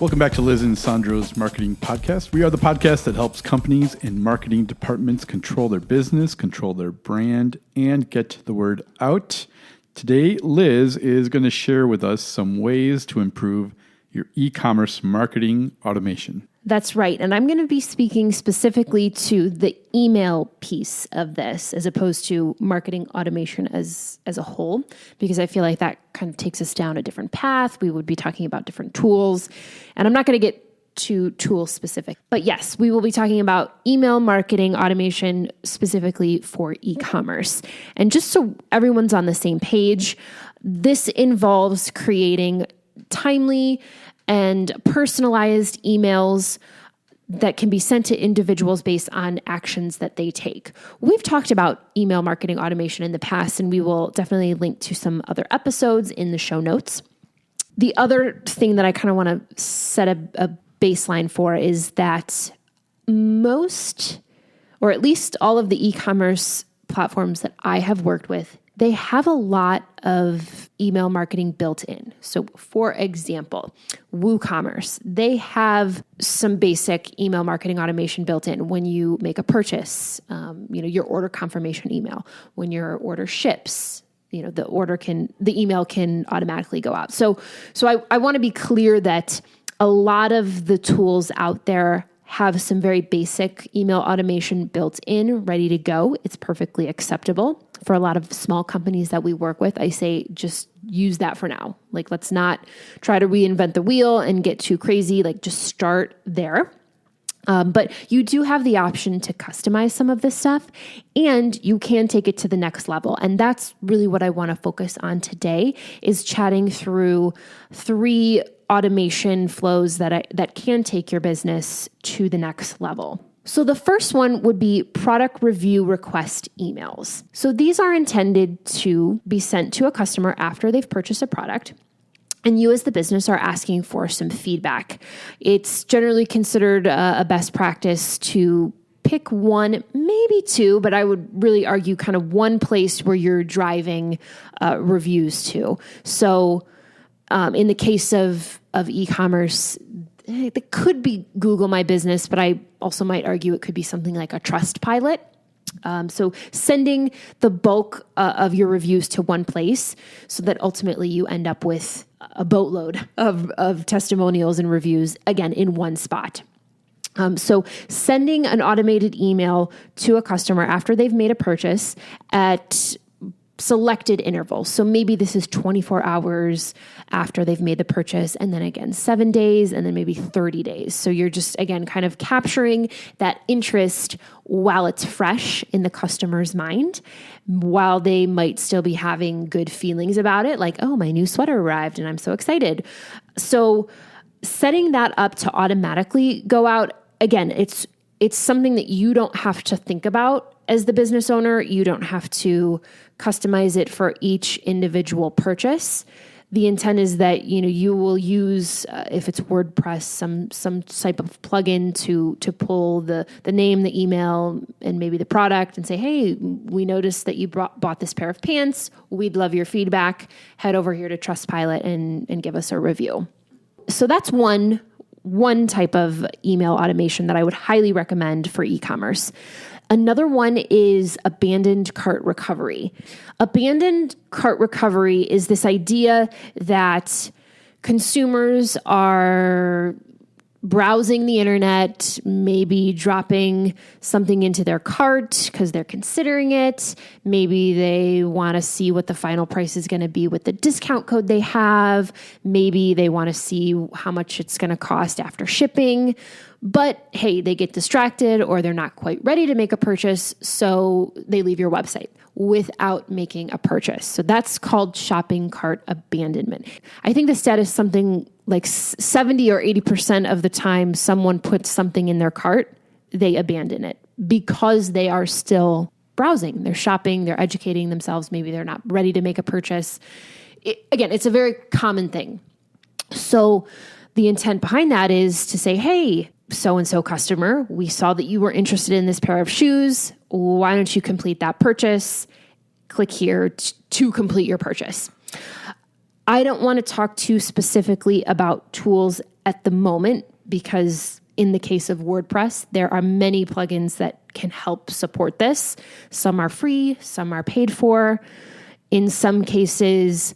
Welcome back to Liz and Sandro's Marketing Podcast. We are the podcast that helps companies and marketing departments control their business, control their brand, and get the word out. Today, Liz is going to share with us some ways to improve your e-commerce marketing automation. That's right. And I'm going to be speaking specifically to the email piece of this as opposed to marketing automation as a whole, because I feel like that kind of takes us down a different path. We would be talking about different tools, and I'm not going to get too tool specific. But yes, we will be talking about email marketing automation specifically for e-commerce. And just so everyone's on the same page, this involves creating timely and personalized emails that can be sent to individuals based on actions that they take. We've talked about email marketing automation in the past, and we will definitely link to some other episodes in the show notes. The other thing that I kind of want to set a baseline for is that most, or at least all of the e-commerce platforms that I have worked with, they have a lot of email marketing built in. So for example, WooCommerce, they have some basic email marketing automation built in. When you make a purchase, your order confirmation email, when your order ships, the email can automatically go out. So I want to be clear that a lot of the tools out there have some very basic email automation built in, ready to go. It's perfectly acceptable. For a lot of small companies that we work with, I say just use that for now. Like, let's not try to reinvent the wheel and get too crazy. Like, just start there. But you do have the option to customize some of this stuff, and you can take it to the next level. And that's really what I want to focus on today, is chatting through 3 automation flows that can take your business to the next level. So the first one would be product review request emails. So these are intended to be sent to a customer after they've purchased a product, and you as the business are asking for some feedback. It's generally considered a best practice to pick 1, maybe 2, but I would really argue kind of 1 place where you're driving reviews to. So in the case of e-commerce, it could be Google My Business, but I also might argue it could be something like a Trustpilot. So sending the bulk of your reviews to 1 place so that ultimately you end up with a boatload of testimonials and reviews, again, in 1 spot. So sending an automated email to a customer after they've made a purchase at selected intervals. So maybe this is 24 hours after they've made the purchase, and then again 7 days, and then maybe 30 days. So you're just, again, kind of capturing that interest while it's fresh in the customer's mind, while they might still be having good feelings about it, like, oh, my new sweater arrived and I'm so excited. So setting that up to automatically go out, again, it's something that you don't have to think about as the business owner. You don't have to customize it for each individual purchase. The intent is that you will use, if it's WordPress, some type of plugin to pull the name, the email, and maybe the product, and say, hey, we noticed that you bought this pair of pants. We'd love your feedback. Head over here to Trustpilot and give us a review. So that's one type of email automation that I would highly recommend for e-commerce. Another one is abandoned cart recovery. Abandoned cart recovery is this idea that consumers are browsing the internet, maybe dropping something into their cart because they're considering it. Maybe they want to see what the final price is going to be with the discount code they have. Maybe they want to see how much it's going to cost after shipping. But hey, they get distracted or they're not quite ready to make a purchase, so they leave your website without making a purchase. So that's called shopping cart abandonment. I think the stat is something like 70 or 80% of the time someone puts something in their cart, they abandon it because they are still browsing. They're shopping, they're educating themselves. Maybe they're not ready to make a purchase. Again, it's a very common thing. So the intent behind that is to say, hey, so-and-so customer, we saw that you were interested in this pair of shoes. Why don't you complete that purchase? Click here to complete your purchase. I don't want to talk too specifically about tools at the moment, because in the case of WordPress, there are many plugins that can help support this. Some are free, some are paid for. In some cases,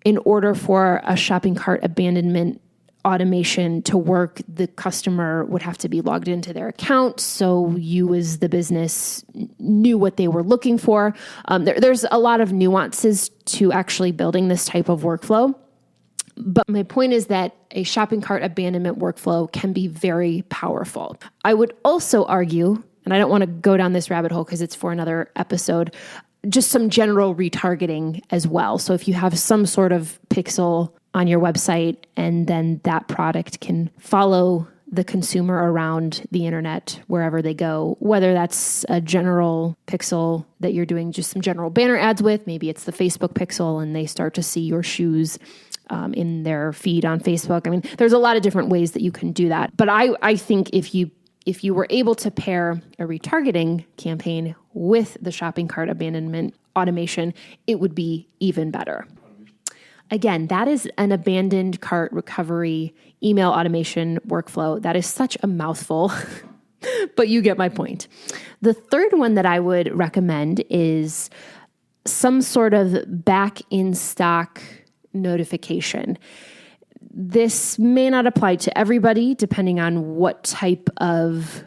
in order for a shopping cart abandonment automation to work, the customer would have to be logged into their account, so you as the business knew what they were looking for. There's a lot of nuances to actually building this type of workflow. But my point is that a shopping cart abandonment workflow can be very powerful. I would also argue, and I don't want to go down this rabbit hole because it's for another episode, just some general retargeting as well. So if you have some sort of pixel on your website and then that product can follow the consumer around the internet wherever they go, whether that's a general pixel that you're doing just some general banner ads with, maybe it's the Facebook pixel and they start to see your shoes in their feed on Facebook. I mean, there's a lot of different ways that you can do that. But I think if you were able to pair a retargeting campaign with the shopping cart abandonment automation, it would be even better. Again, that is an abandoned cart recovery email automation workflow. That is such a mouthful, but you get my point. The third one that I would recommend is some sort of back in stock notification. This may not apply to everybody depending on what type of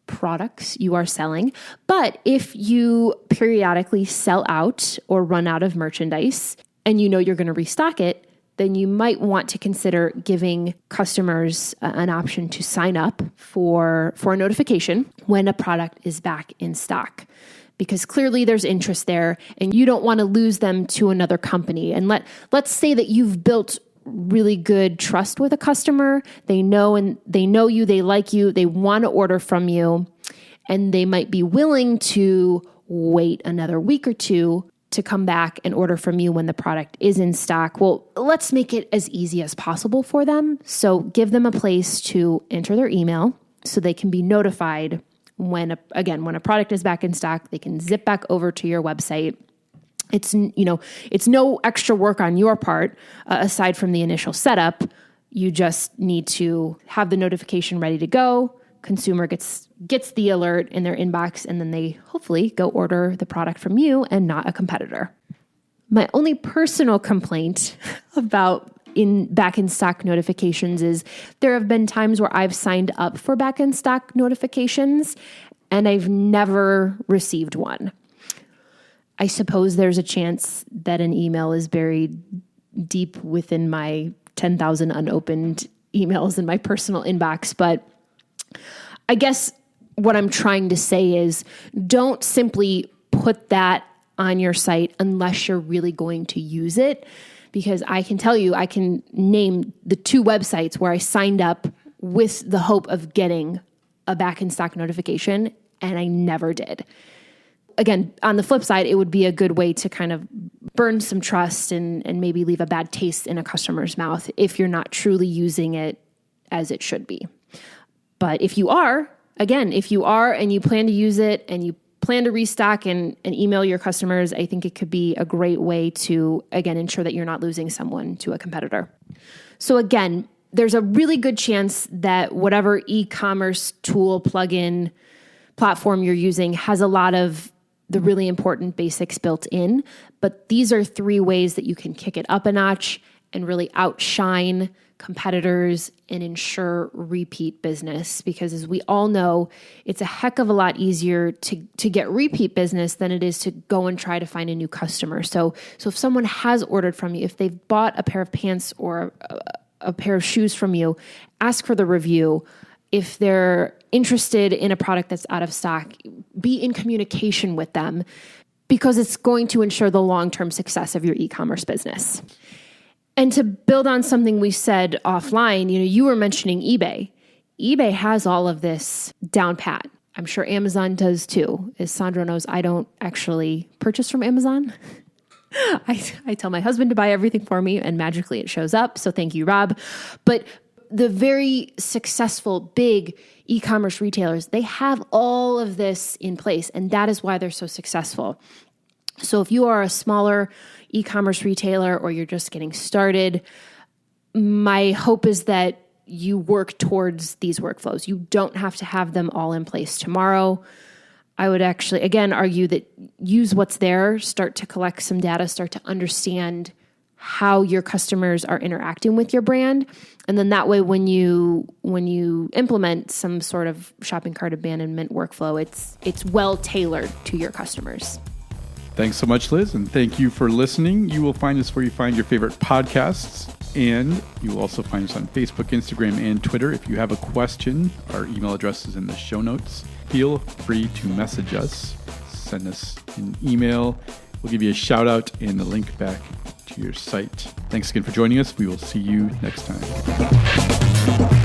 products you are selling, but if you periodically sell out or run out of merchandise and you know you're going to restock it, then you might want to consider giving customers an option to sign up for a notification when a product is back in stock. Because clearly there's interest there and you don't want to lose them to another company. And let's say that you've built really good trust with a customer. They know you, they like you, they want to order from you, and they might be willing to wait another week or two to come back and order from you when the product is in stock. Well, let's make it as easy as possible for them. So give them a place to enter their email so they can be notified when a product is back in stock. They can zip back over to your website. It's no extra work on your part aside from the initial setup. You just need to have the notification ready to go. Consumer gets the alert in their inbox, and then they hopefully go order the product from you and not a competitor. My only personal complaint about back in stock notifications is there have been times where I've signed up for back in stock notifications and I've never received one. I suppose there's a chance that an email is buried deep within my 10,000 unopened emails in my personal inbox, but I guess what I'm trying to say is don't simply put that on your site unless you're really going to use it. Because I can tell you, I can name the 2 websites where I signed up with the hope of getting a back in stock notification, and I never did. Again, on the flip side, it would be a good way to kind of burn some trust and maybe leave a bad taste in a customer's mouth if you're not truly using it as it should be. But if you are and you plan to use it and you plan to restock and email your customers, I think it could be a great way to, again, ensure that you're not losing someone to a competitor. So again, there's a really good chance that whatever e-commerce tool, plugin, platform you're using has a lot of the really important basics built in. But these are 3 ways that you can kick it up a notch and really outshine competitors and ensure repeat business. Because as we all know, it's a heck of a lot easier to get repeat business than it is to go and try to find a new customer. So if someone has ordered from you, if they've bought a pair of pants or a pair of shoes from you, ask for the review. If they're interested in a product that's out of stock, be in communication with them because it's going to ensure the long-term success of your e-commerce business. And to build on something we said offline, you were mentioning eBay. eBay has all of this down pat. I'm sure Amazon does too. As Sandra knows, I don't actually purchase from Amazon. I tell my husband to buy everything for me and magically it shows up. So thank you, Rob. But the very successful big e-commerce retailers, they have all of this in place, and that is why they're so successful. So if you are a smaller e-commerce retailer or you're just getting started, my hope is that you work towards these workflows. You don't have to have them all in place tomorrow. I would actually, again, argue that use what's there, start to collect some data, start to understand how your customers are interacting with your brand. And then that way, when you implement some sort of shopping cart abandonment workflow, it's well tailored to your customers. Thanks so much, Liz, and thank you for listening. You will find us where you find your favorite podcasts, and you will also find us on Facebook, Instagram, and Twitter. If you have a question, our email address is in the show notes. Feel free to message us, send us an email. We'll give you a shout out and the link back to your site. Thanks again for joining us. We will see you next time.